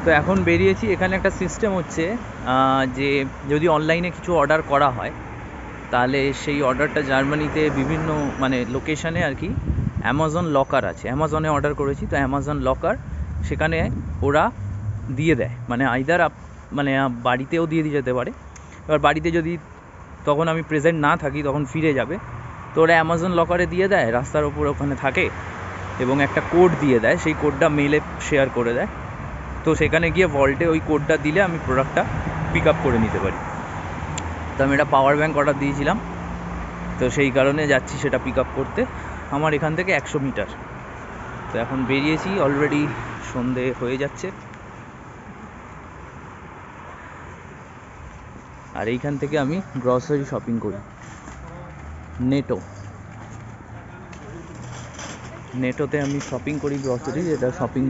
তো এখন বেরিয়েছি। এখানে একটা সিস্টেম হচ্ছে যে যদি অনলাইনে কিছু অর্ডার করা হয় তাহলে সেই অর্ডারটা জার্মানিতে বিভিন্ন মানে লোকেশানে আর কি অ্যামাজন লকার আছে। অ্যামাজনে অর্ডার করেছি, তো অ্যামাজন লকার সেখানে ওরা দিয়ে দেয়, মানে আইদার মানে বাড়িতেও দিয়ে যেতে পারে। এবার বাড়িতে যদি তখন আমি প্রেজেন্ট না থাকি তখন ফিরে যাবে, তো ওরা অ্যামাজন লকারে দিয়ে দেয়, রাস্তার ওপর ওখানে থাকে এবং একটা কোড দিয়ে দেয়, সেই কোডটা মেলে শেয়ার করে দেয়। তো সেখানে গিয়ে ভল্টে ওই কোডটা দিলে আমি প্রোডাক্টটা পিক আপ করে নিতে পারি। তো আমি একটা পাওয়ার ব্যাঙ্ক অর্ডার দিয়েছিলাম, তো সেই কারণে যাচ্ছি সেটা পিক আপ করতে। আমার এখান থেকে 100 মিটার। তো এখন বেরিয়েছি, অলরেডি সন্ধে হয়ে যাচ্ছে। আর এইখান থেকে আমি গ্রসারি শপিং করি। নেটোতে আমি শপিং করি গ্রসারি, যেটা শপিং